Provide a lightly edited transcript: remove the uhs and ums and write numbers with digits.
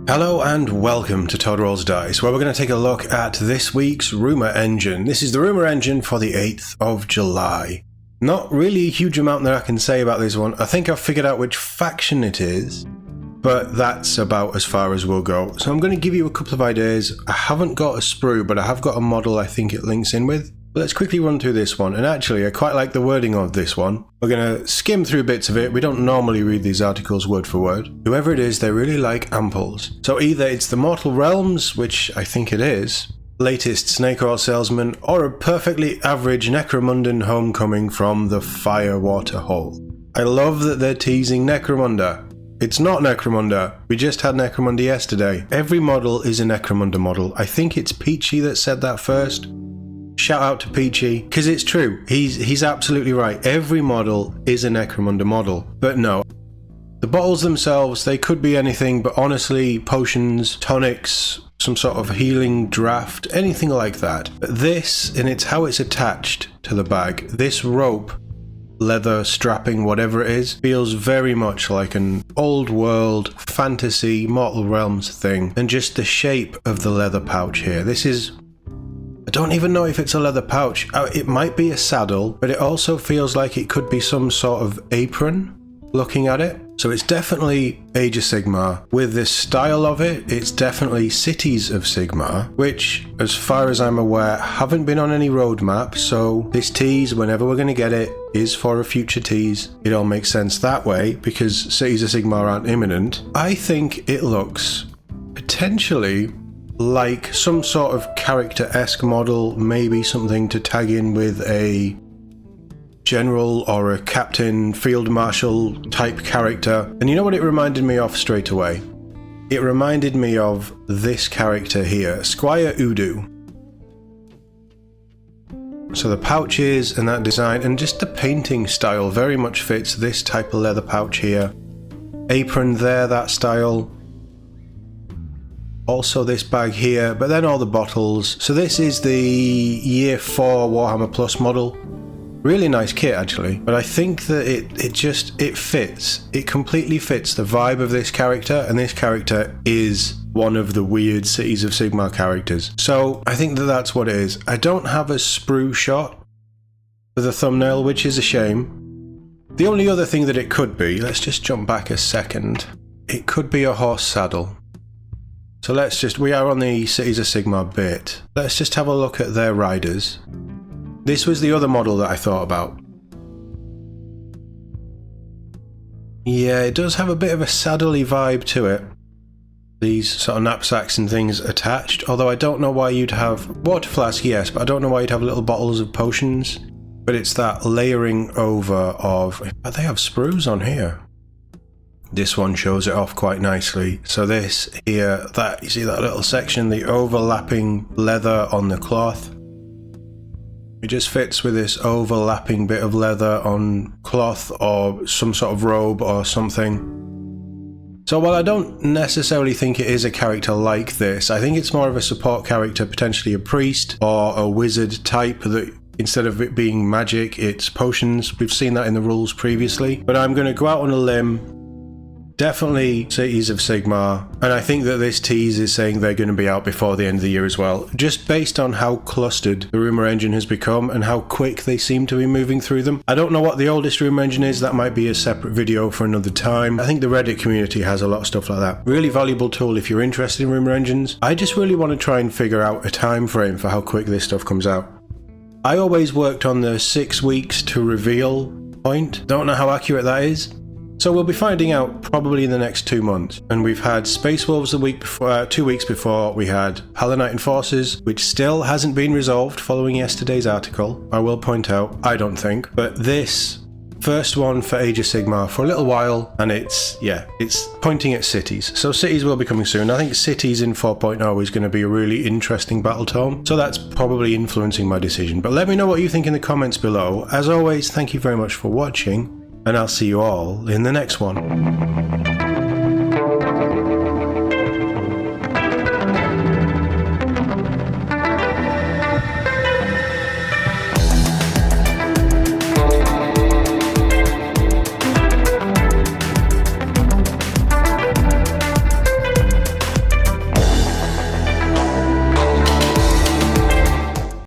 Hello and welcome to Todd Rolls Dice, where we're going to take a look at this week's Rumour Engine. This is the Rumour Engine for the 8th of July. Not really a huge amount that I can say about this one. I think I've figured out which faction it is, but that's about as far as we'll go. So I'm going to give you a couple of ideas. I haven't got a sprue, but I have got a model I think it links in with. Let's quickly run through this one, and actually I quite like the wording of this one. We're going to skim through bits of it. We don't normally read these articles word for word. Whoever it is, they really like amples. So either it's the Mortal Realms, which I think it is, latest snake oil salesman, or a perfectly average Necromundan homecoming from the Firewater Hole. I love that they're teasing Necromunda. It's not Necromunda. We just had Necromunda yesterday. Every model is a Necromunda model. I think it's Peachy that said that first. Shout out to Peachy, because it's true. He's absolutely right. Every model is a Necromunda model. But no. The bottles themselves, they could be anything, but honestly, potions, tonics, some sort of healing draft, anything like that. But this, and it's how it's attached to the bag, this rope, leather, strapping, whatever it is, feels very much like an old world, fantasy, Mortal Realms thing. And just the shape of the leather pouch here. This is... I don't even know if it's a leather pouch. It might be a saddle, but it also feels like it could be some sort of apron looking at it. So it's definitely Age of Sigmar. With this style of it, it's definitely Cities of Sigmar, which, as far as I'm aware, haven't been on any roadmap. So this tease, whenever we're going to get it, is for a future tease. It all makes sense that way because Cities of Sigmar aren't imminent. I think it looks potentially like some sort of character-esque model, maybe something to tag in with a general or a captain, field marshal type character. And you know what it reminded me of straight away? It reminded me of this character here, Squire Udo. So the pouches and that design and just the painting style very much fits this type of leather pouch here. Apron there, that style. Also this bag here, but then all the bottles. So this is the Year 4 Warhammer Plus model. Really nice kit actually, but I think that it fits. It completely fits the vibe of this character, and this character is one of the weird Cities of Sigmar characters. So I think that that's what it is. I don't have a sprue shot for the thumbnail, which is a shame. The only other thing that it could be, let's just jump back a second. It could be a horse saddle. So we are on the Cities of Sigmar bit. Let's just have a look at their riders. This was the other model that I thought about. Yeah, it does have a bit of a saddle-y vibe to it. These sort of knapsacks and things attached, although I don't know why you'd have... Water flask, yes, but I don't know why you'd have little bottles of potions. But it's that layering over of... But they have sprues on here. This one shows it off quite nicely. So this here, you see that little section, the overlapping leather on the cloth. It just fits with this overlapping bit of leather on cloth or some sort of robe or something. So while I don't necessarily think it is a character like this, I think it's more of a support character, potentially a priest or a wizard type that instead of it being magic, it's potions. We've seen that in the rules previously. But I'm going to go out on a limb. Definitely Cities of Sigmar, and I think that this tease is saying they're going to be out before the end of the year as well, just based on how clustered the Rumour Engine has become and how quick they seem to be moving through them. I don't know what the oldest Rumour Engine is, that might be a separate video for another time. I think the Reddit community has a lot of stuff like that. Really valuable tool if you're interested in Rumour Engines. I just really want to try and figure out a time frame for how quick this stuff comes out. I always worked on the 6 weeks to reveal point. Don't know how accurate that is. So we'll be finding out probably in the next 2 months. And we've had Space Wolves the week before, 2 weeks before. We had Paladin Enforcers, which still hasn't been resolved following yesterday's article. I will point out, I don't think. But this first one for Age of Sigmar for a little while, and it's pointing at cities. So cities will be coming soon. I think cities in 4.0 is going to be a really interesting battle tome. So that's probably influencing my decision. But let me know what you think in the comments below. As always, thank you very much for watching. And I'll see you all in the next one.